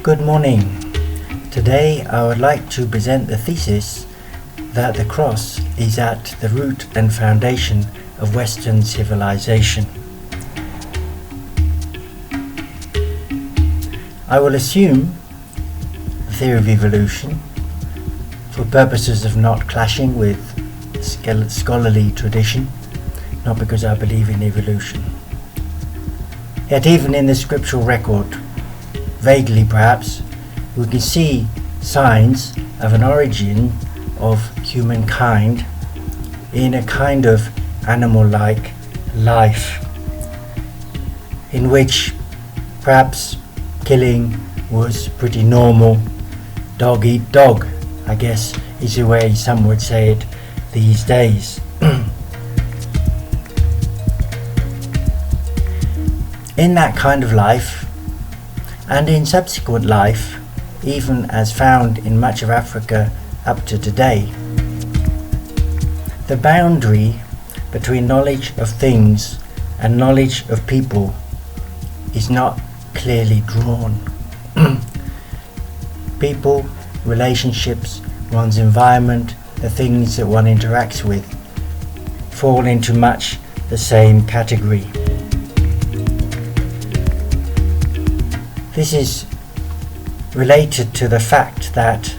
Good morning. Today I would like to present the thesis that the cross is at the root and foundation of Western civilization. I will assume the theory of evolution for purposes of not clashing with scholarly tradition, not because I believe in evolution. Yet even in the scriptural record, vaguely perhaps, we can see signs of an origin of humankind in a kind of animal-like life, in which perhaps killing was pretty normal. Dog eat dog, I guess, is the way some would say it these days. In that kind of life, and in subsequent life, even as found in much of Africa up to today, the boundary between knowledge of things and knowledge of people is not clearly drawn. People, relationships, one's environment, the things that one interacts with, fall into much the same category. This is related to the fact that,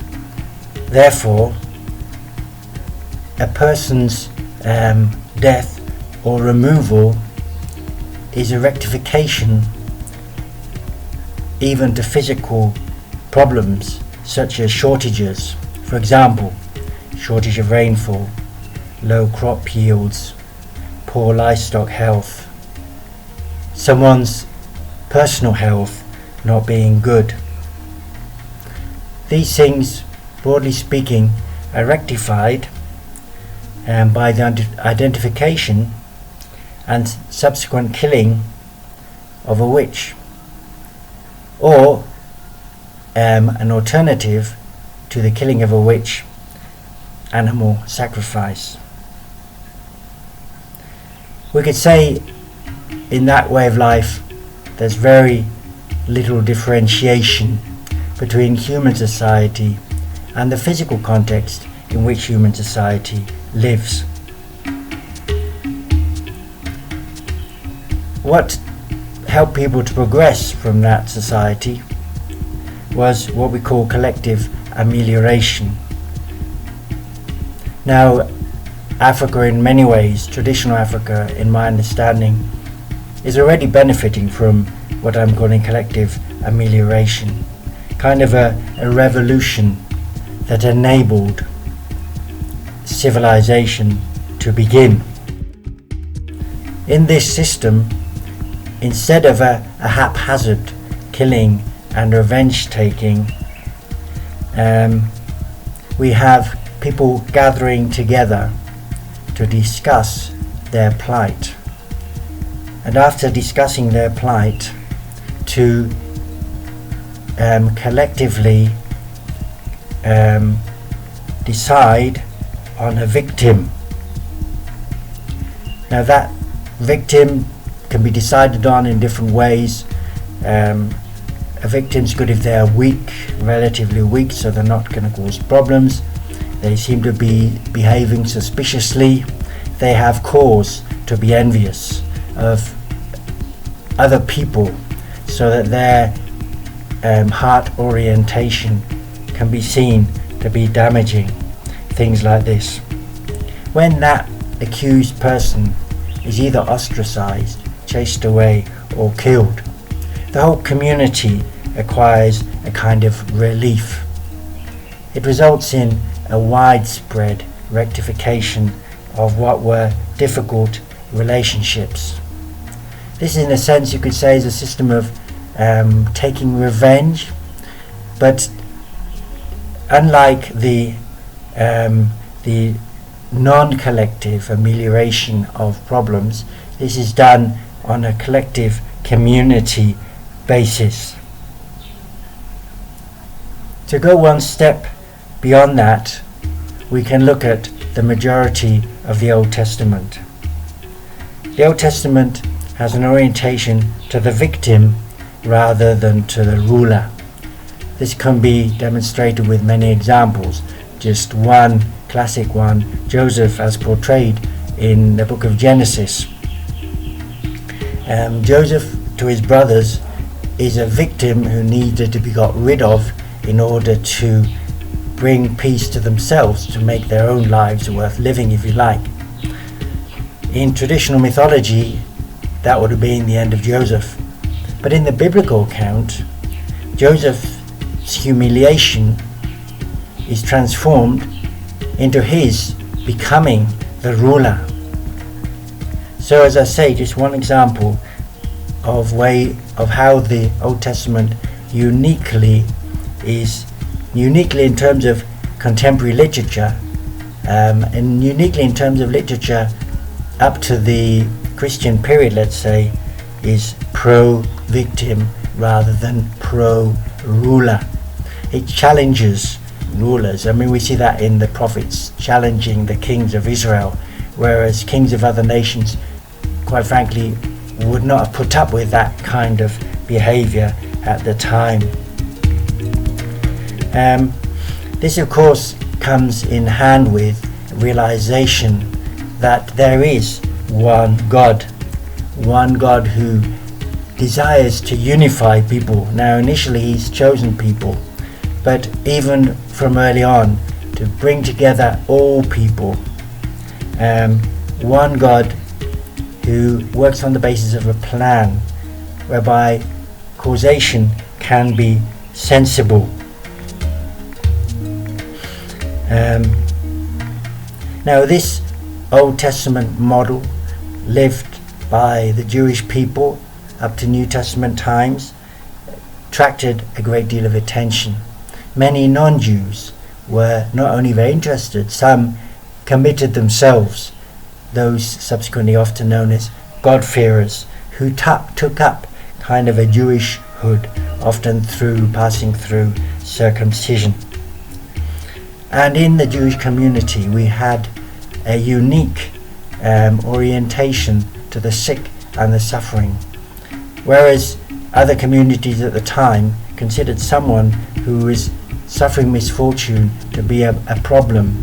therefore, a person's death or removal is a rectification even to physical problems such as shortages. For example, shortage of rainfall, low crop yields, poor livestock health, someone's personal health not being good. These things, broadly speaking, are rectified by the identification and subsequent killing of a witch, or an alternative to the killing of a witch, animal sacrifice. We could say in that way of life there's very little differentiation between human society and the physical context in which human society lives. What helped people to progress from that society was what we call collective amelioration. Now, Africa in many ways, traditional Africa in my understanding, is already benefiting from what I'm calling collective amelioration, kind of a revolution that enabled civilization to begin. In this system, instead of a haphazard killing and revenge taking, we have people gathering together to discuss their plight, and after discussing their plight, to collectively decide on a victim. Now that victim can be decided on in different ways. A victim's good if they're weak, relatively weak, so they're not going to cause problems. They seem to be behaving suspiciously. They have cause to be envious of other people, so that their heart orientation can be seen to be damaging. Things like this. When that accused person is either ostracized, chased away, or killed, the whole community acquires a kind of relief. It results in a widespread rectification of what were difficult relationships. This, in a sense, you could say, is a system of taking revenge, but unlike the non-collective amelioration of problems, this is done on a collective community basis. To go one step beyond that, we can look at the majority of the Old Testament. The Old Testament has an orientation to the victim rather than to the ruler. This can be demonstrated with many examples. Just one classic one, Joseph as portrayed in the book of Genesis. Joseph, to his brothers, is a victim who needed to be got rid of in order to bring peace to themselves, to make their own lives worth living, if you like. In traditional mythology, that would have been the end of Joseph. But in the biblical account, Joseph's humiliation is transformed into his becoming the ruler. So as I say, just one example of how the Old Testament uniquely in terms of contemporary literature, and uniquely in terms of literature up to the Christian period, let's say, is pro-victim rather than pro-ruler. It challenges rulers. I mean, we see that in the prophets challenging the kings of Israel, whereas kings of other nations, quite frankly, would not have put up with that kind of behavior at the time. This of course comes in hand with realization that there is one God who desires to unify people. Now initially he's chosen people, but even from early on to bring together all people. One God who works on the basis of a plan whereby causation can be sensible. Now this Old Testament model lived by the Jewish people up to New Testament times attracted a great deal of attention. Many non-Jews were not only very interested, some committed themselves, those subsequently often known as God-fearers, who took up kind of a Jewish hood, often passing through circumcision. And in the Jewish community we had a unique orientation to the sick and the suffering, whereas other communities at the time considered someone who is suffering misfortune to be a problem,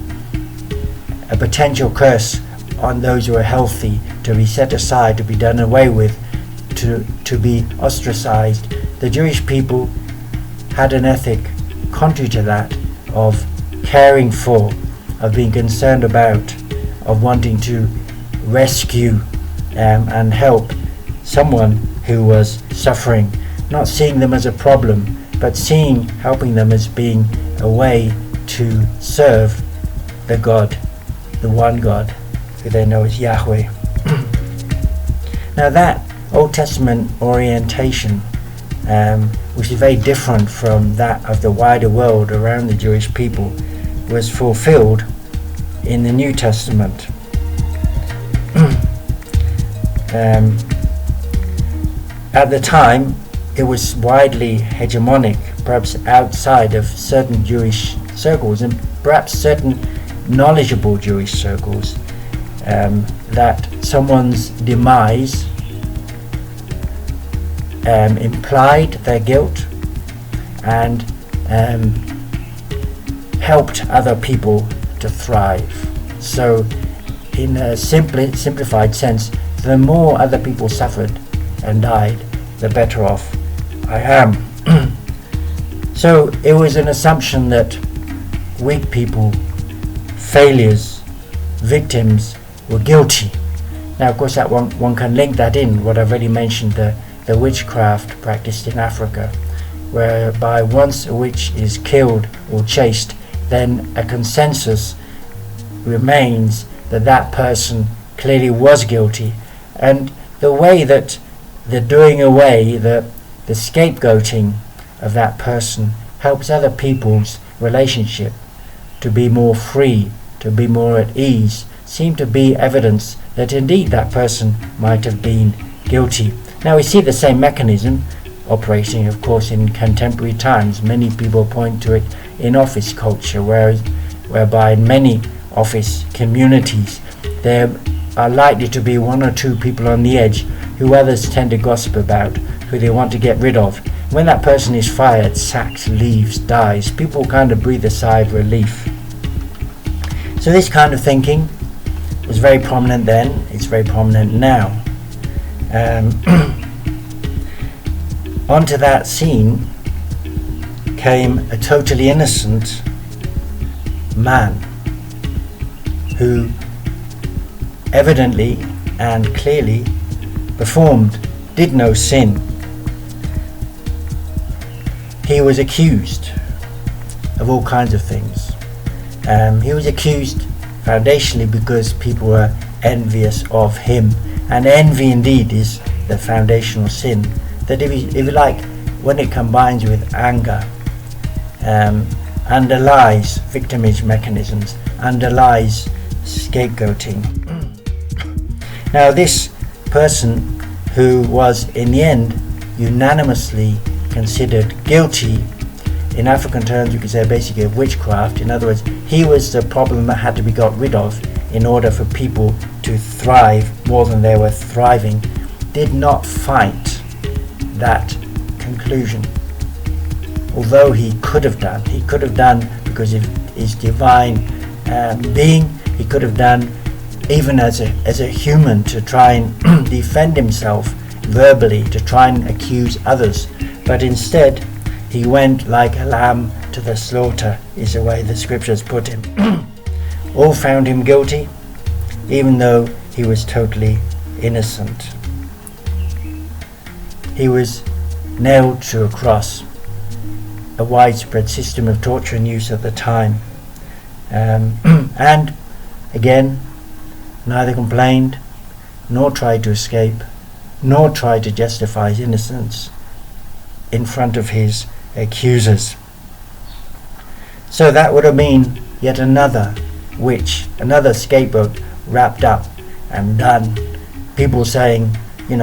a potential curse on those who are healthy, to be set aside, to be done away with, to be ostracized. The Jewish people had an ethic contrary to that of caring for, of being concerned about, of wanting to rescue and help someone who was suffering, not seeing them as a problem, but helping them as being a way to serve the God, the one God, who they know as Yahweh. Now that Old Testament orientation, which is very different from that of the wider world around the Jewish people, was fulfilled in the New Testament. At the time, it was widely hegemonic, perhaps outside of certain Jewish circles and perhaps certain knowledgeable Jewish circles, that someone's demise implied their guilt and helped other people to thrive. So in a simplified sense, the more other people suffered and died, the better off I am. So it was an assumption that weak people, failures, victims were guilty. Now of course that one can link that in what I've already mentioned, the witchcraft practiced in Africa, whereby once a witch is killed or chased, then a consensus remains that that person clearly was guilty, and the way that the doing away, the scapegoating of that person helps other people's relationship to be more free, to be more at ease, seem to be evidence that indeed that person might have been guilty. Now we see the same mechanism operating, of course, in contemporary times. Many people point to it in office culture, whereby in many office communities there are likely to be one or two people on the edge who others tend to gossip about, who they want to get rid of. when that person is fired, sacked, leaves, dies, people kind of breathe a sigh of relief. So this kind of thinking was very prominent then, it's very prominent now. Onto that scene came a totally innocent man who evidently and clearly did no sin. He was accused of all kinds of things. He was accused foundationally because people were envious of him, and envy indeed is the foundational sin. That if you like, when it combines with anger, underlies victimage mechanisms, underlies scapegoating. Now this person who was in the end unanimously considered guilty, in African terms you could say basically of witchcraft. In other words, he was the problem that had to be got rid of in order for people to thrive more than they were thriving, did not fight that conclusion. Although he could have done because of his divine being, he could have done even as a human to try and defend himself verbally, to try and accuse others. But instead, he went like a lamb to the slaughter, is the way the scriptures put him. All found him guilty, even though he was totally innocent. He was nailed to a cross, a widespread system of torture and use at the time. And again, neither complained, nor tried to escape, nor tried to justify his innocence in front of his accusers. So that would have been yet another witch, another scapegoat wrapped up and done. People saying, he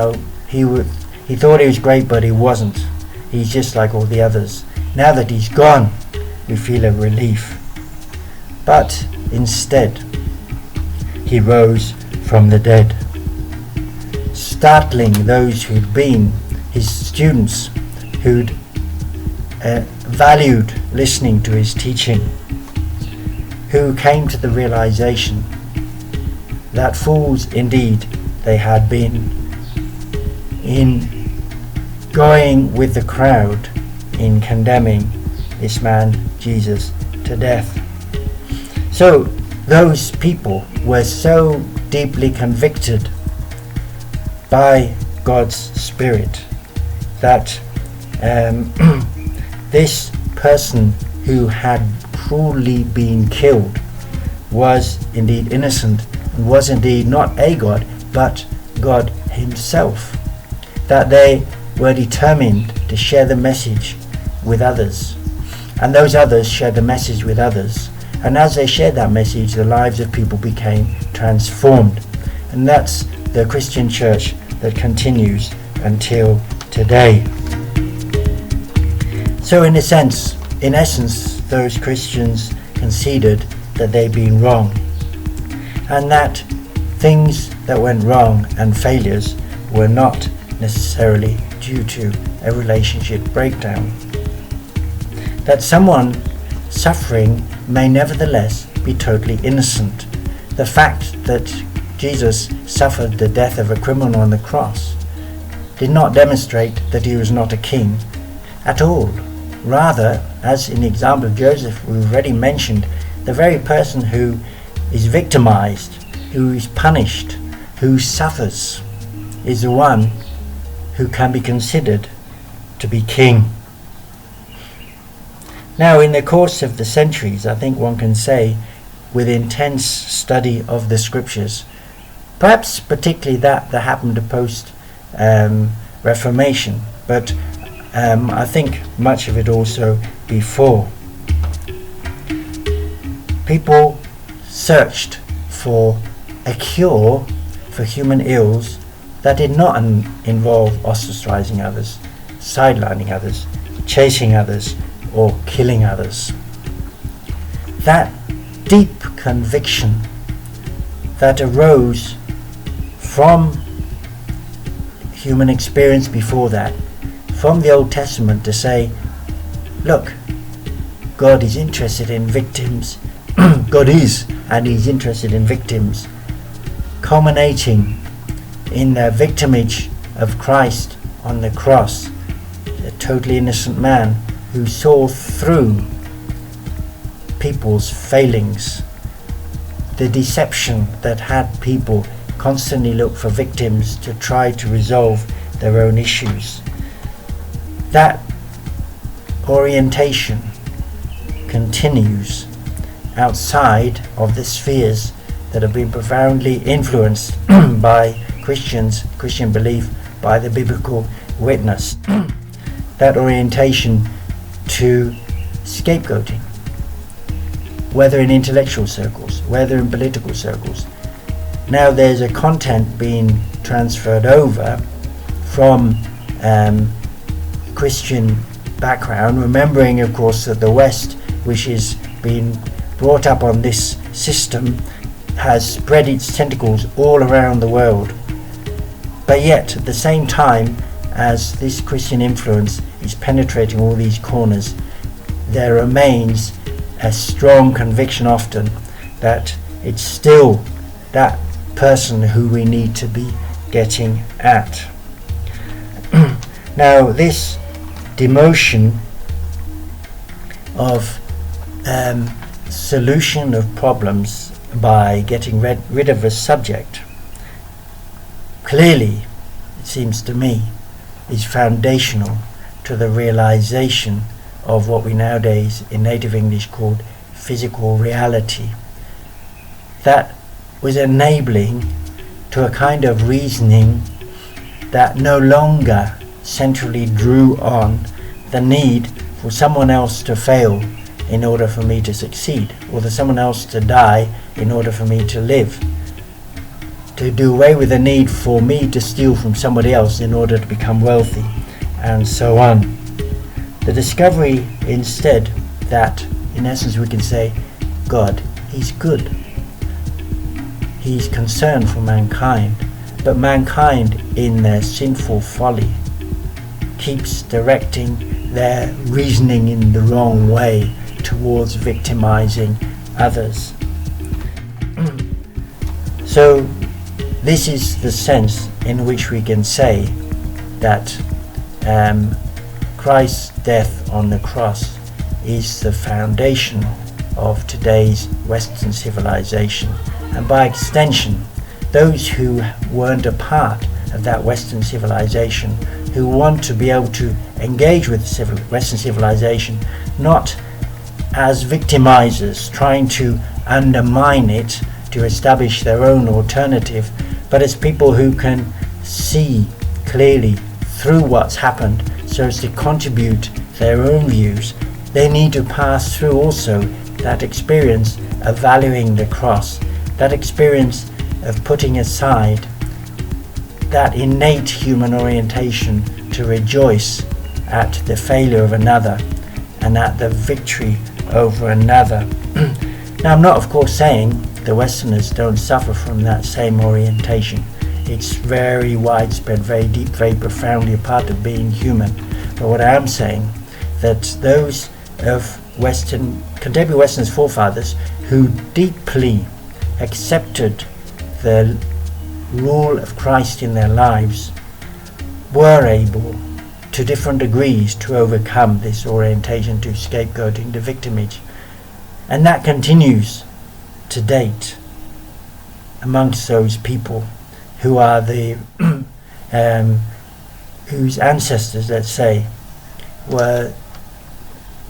thought he was great, but he wasn't. He's just like all the others. Now that he's gone, we feel a relief. But instead, he rose from the dead, startling those who'd been his students, who'd valued listening to his teaching, who came to the realization that fools indeed they had been in going with the crowd in condemning this man Jesus to death. So those people were so deeply convicted by God's Spirit that this person who had cruelly been killed was indeed innocent, and was indeed not a God, but God himself. That they were determined to share the message with others, and those others shared the message with others, and as they shared that message, the lives of people became transformed. And that's the Christian church that continues until today. So in essence, those Christians conceded that they'd been wrong, and that things that went wrong and failures were not necessarily due to a relationship breakdown. That someone suffering may nevertheless be totally innocent. The fact that Jesus suffered the death of a criminal on the cross did not demonstrate that he was not a king at all. Rather, as in the example of Joseph we've already mentioned, the very person who is victimized, who is punished, who suffers, is the one who can be considered to be king. Now, in the course of the centuries, I think one can say, with intense study of the scriptures, perhaps particularly that happened post Reformation, but I think much of it also before, people searched for a cure for human ills that did not involve ostracizing others, sidelining others, chasing others, or killing others. That deep conviction that arose from human experience before that, from the Old Testament to say, look, God is interested in victims. God is, and He's interested in victims, culminating in the victimage of Christ on the cross, a totally innocent man who saw through people's failings, the deception that had people constantly look for victims to try to resolve their own issues. That orientation continues outside of the spheres that have been profoundly influenced by Christian belief, by the biblical witness. That orientation to scapegoating, whether in intellectual circles, whether in political circles. Now there's a content being transferred over from Christian background, remembering of course that the West, which is being brought up on this system, has spread its tentacles all around the world. But yet at the same time as this Christian influence is penetrating all these corners, there remains a strong conviction often that it's still that person who we need to be getting at. Now this demotion of solution of problems by getting rid of a subject, clearly, it seems to me, is foundational to the realization of what we nowadays in native English called physical reality. That was enabling to a kind of reasoning that no longer centrally drew on the need for someone else to fail in order for me to succeed, or for someone else to die in order for me to live, to do away with the need for me to steal from somebody else in order to become wealthy, and so on. The discovery instead that in essence we can say God, He's good, He's concerned for mankind, but mankind in their sinful folly keeps directing their reasoning in the wrong way towards victimizing others. So this is the sense in which we can say that Christ's death on the cross is the foundation of today's Western civilization, and by extension those who weren't a part of that Western civilization, who want to be able to engage with Western civilization not as victimizers trying to undermine it to establish their own alternative, but as people who can see clearly through what's happened so as to contribute their own views. They need to pass through also that experience of valuing the cross, that experience of putting aside that innate human orientation to rejoice at the failure of another and at the victory over another. Now I'm not of course saying the Westerners don't suffer from that same orientation. It's very widespread, very deep, very profoundly a part of being human. But what I am saying, that those of contemporary Westerners' forefathers who deeply accepted the rule of Christ in their lives were able to different degrees to overcome this orientation to scapegoating, to victimage, and that continues to date amongst those people who are the whose ancestors, let's say, were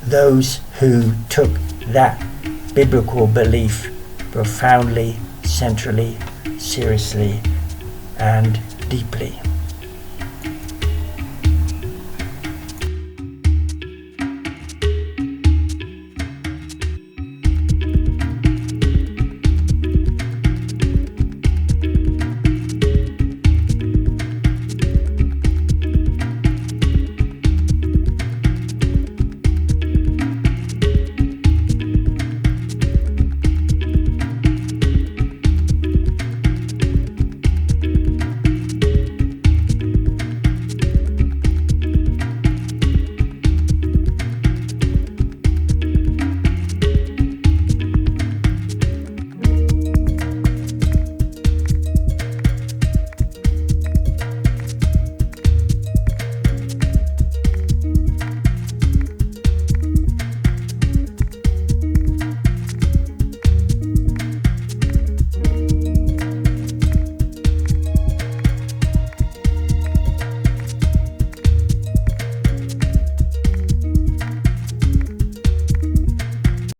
those who took that biblical belief profoundly, centrally, seriously and deeply.